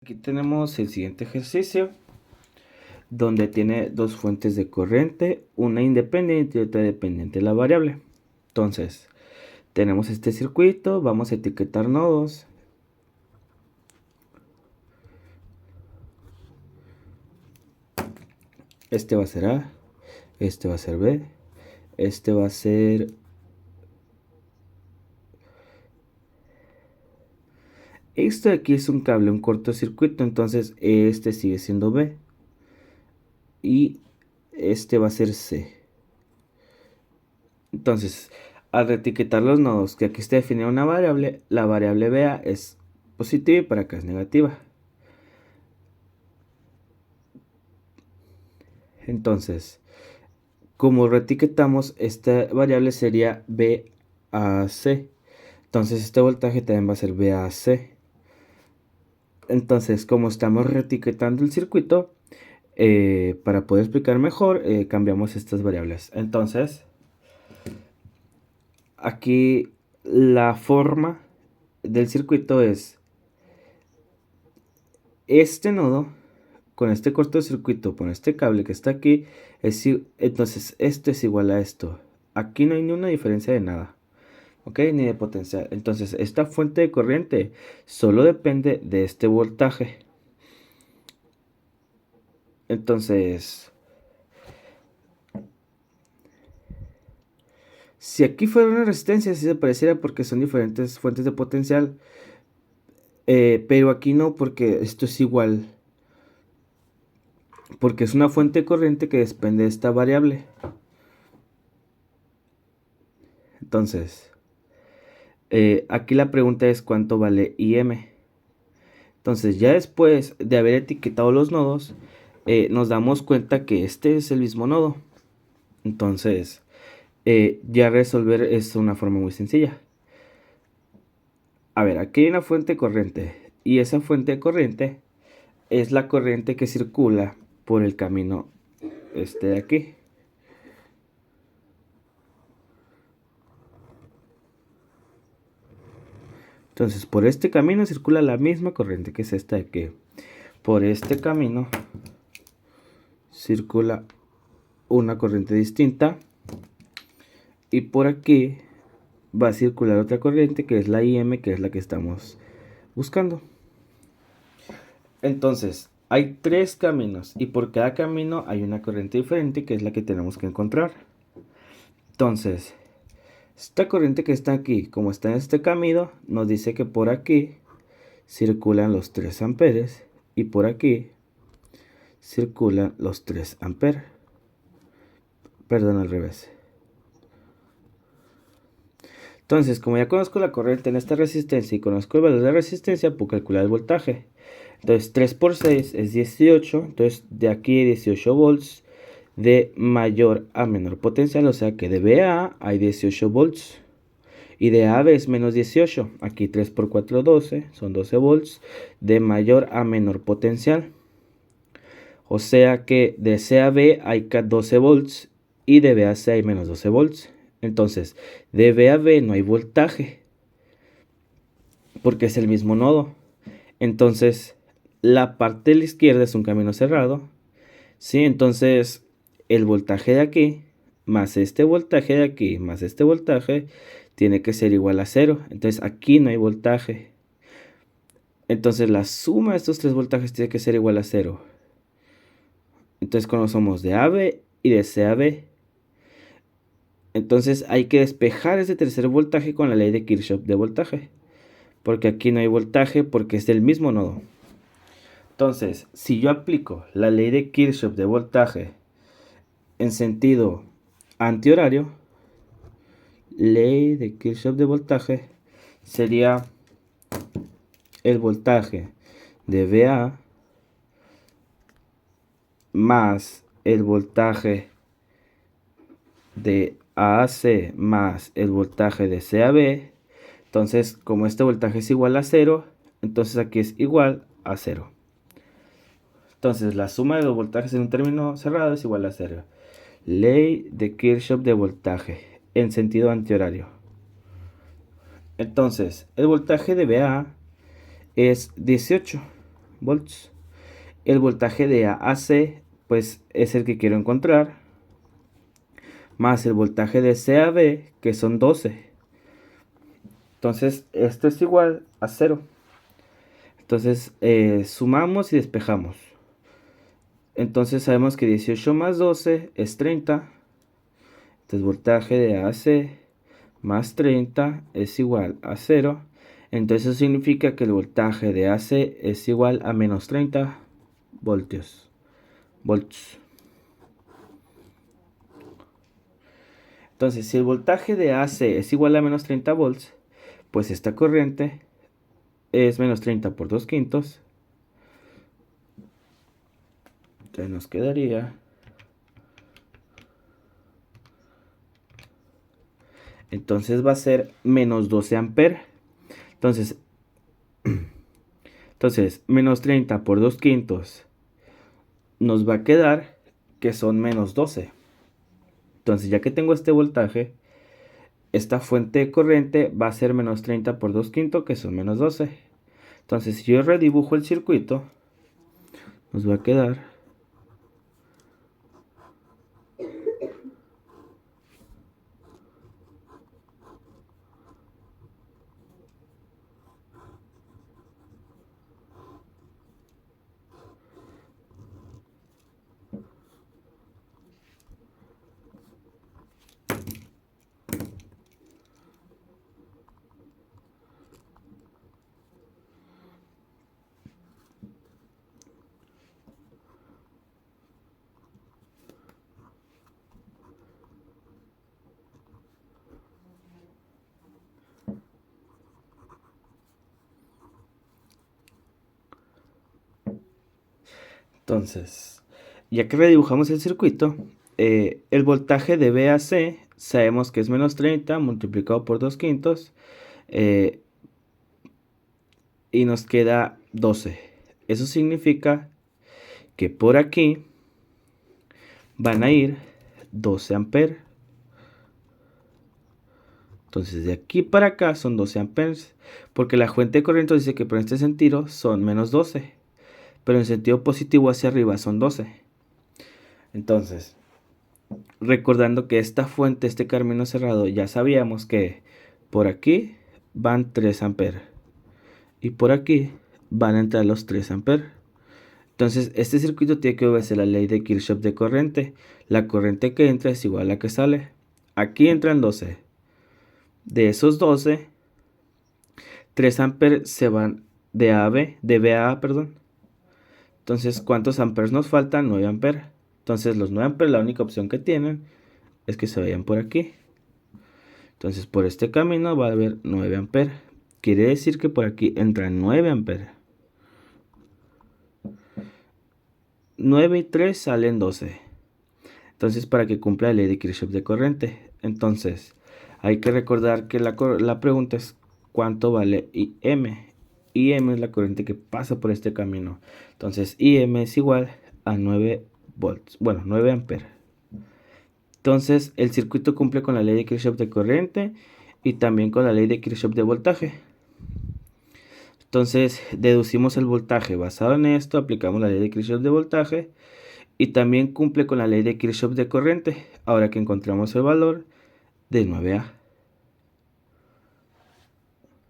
Aquí tenemos el siguiente ejercicio, donde tiene dos fuentes de corriente, una independiente y otra dependiente de la variable. Entonces, tenemos este circuito, vamos a etiquetar nodos. Este va a ser A, este va a ser B, este va a ser... Esto de aquí es un cable, un cortocircuito, entonces este sigue siendo B. Y este va a ser C. Entonces, al reetiquetar los nodos, que aquí está definida una variable, la variable BA es positiva y para acá es negativa. Entonces, como reetiquetamos, esta variable sería BAC. Entonces, este voltaje también va a ser BAC. Entonces, como estamos reetiquetando el circuito, para poder explicar mejor, cambiamos estas variables. Entonces, aquí la forma del circuito es este nodo con este cortocircuito, con este cable que está aquí, entonces esto es igual a esto. Aquí no hay ni una diferencia de nada, ¿ok? Ni de potencial. Entonces esta fuente de corriente solo depende de este voltaje. Entonces, si aquí fuera una resistencia, sí se pareciera porque son diferentes fuentes de potencial. Pero aquí no, porque esto es igual. Porque es una fuente de corriente que depende de esta variable. Entonces, aquí la pregunta es cuánto vale IM. Entonces, ya después de haber etiquetado los nodos, nos damos cuenta que este es el mismo nodo. Entonces, ya resolver es una forma muy sencilla. A ver, aquí hay una fuente de corriente. Y esa fuente de corriente es la corriente que circula por el camino este de aquí. Entonces, por este camino circula la misma corriente que es esta de aquí. Por este camino circula una corriente distinta. Y por aquí va a circular otra corriente que es la IM, que es la que estamos buscando. Entonces, hay tres caminos y por cada camino hay una corriente diferente que es la que tenemos que encontrar. Entonces, esta corriente que está aquí, como está en este camino, nos dice que por aquí circulan los 3 amperes y por aquí circulan los 3 amperes. Perdón, al revés. Entonces, como ya conozco la corriente en esta resistencia y conozco el valor de resistencia, puedo calcular el voltaje. Entonces, 3 por 6 es 18. Entonces, de aquí 18 volts de mayor a menor potencial. O sea que de VA hay 18 volts. Y de AB es menos 18. Aquí 3 por 4, 12. Son 12 volts de mayor a menor potencial. O sea que de C a B hay 12 volts. Y de B a C hay menos 12 volts. Entonces, de B a B no hay voltaje. Porque es el mismo nodo. Entonces, la parte de la izquierda es un camino cerrado. ¿Sí? Entonces, el voltaje de aquí, más este voltaje de aquí, más este voltaje, tiene que ser igual a 0. Entonces, aquí no hay voltaje. Entonces, la suma de estos tres voltajes tiene que ser igual a 0. Entonces, conocemos de AB y de CAB. Entonces, hay que despejar ese tercer voltaje con la ley de Kirchhoff de voltaje. Porque aquí no hay voltaje porque es del mismo nodo. Entonces, si yo aplico la ley de Kirchhoff de voltaje en sentido antihorario, ley de Kirchhoff de voltaje sería el voltaje de VA más el voltaje de AC más el voltaje de CAB. Entonces, como este voltaje es igual a 0, entonces aquí es igual a 0. Entonces, la suma de los voltajes en un término cerrado es igual a 0. Ley de Kirchhoff de voltaje en sentido antihorario. Entonces, el voltaje de VA es 18. volts. El voltaje de A a C, pues es el que quiero encontrar, más el voltaje de C a B, que son 12. Entonces esto es igual a 0. Entonces sumamos y despejamos. Entonces sabemos que 18 más 12 es 30. Entonces voltaje de AC más 30 es igual a 0. Entonces eso significa que el voltaje de AC es igual a menos 30 volts. Entonces si el voltaje de AC es igual a menos 30 volts, pues esta corriente es menos 30 por 2 quintos. Entonces nos quedaría... Entonces va a ser menos 12 amperes. Entonces, menos 30 por 2 quintos nos va a quedar que son menos 12. Entonces, ya que tengo este voltaje, esta fuente de corriente va a ser menos 30 por 2 quintos, que son menos 12. Entonces, si yo redibujo el circuito, nos va a quedar... Entonces, ya que redibujamos el circuito, el voltaje de B a C sabemos que es menos 30 multiplicado por 2 quintos, y nos queda 12. Eso significa que por aquí van a ir 12 amperes. Entonces de aquí para acá son 12 amperes, porque la fuente de corriente dice que por este sentido son menos 12, pero en sentido positivo hacia arriba son 12. Entonces, recordando que esta fuente, este camino cerrado, ya sabíamos que por aquí van 3 amperes y por aquí van a entrar los 3 amperes. Entonces este circuito tiene que obedecer la ley de Kirchhoff de corriente. La corriente que entra es igual a la que sale. Aquí entran 12. De esos 12, 3 amperes se van de B a A, perdón. Entonces, ¿cuántos amperes nos faltan? 9 amperes. Entonces los 9 amperes, la única opción que tienen es que se vayan por aquí. Entonces por este camino va a haber 9 amperes. Quiere decir que por aquí entran 9 amperes. 9 y 3 salen 12. Entonces, para que cumpla la ley de Kirchhoff de corriente. Entonces, hay que recordar que la pregunta es ¿cuánto vale IM? IM es la corriente que pasa por este camino. Entonces, IM es igual a 9 volts. Bueno, 9 amperes. Entonces, el circuito cumple con la ley de Kirchhoff de corriente y también con la ley de Kirchhoff de voltaje. Entonces, deducimos el voltaje. Basado en esto, aplicamos la ley de Kirchhoff de voltaje y también cumple con la ley de Kirchhoff de corriente, ahora que encontramos el valor de 9A.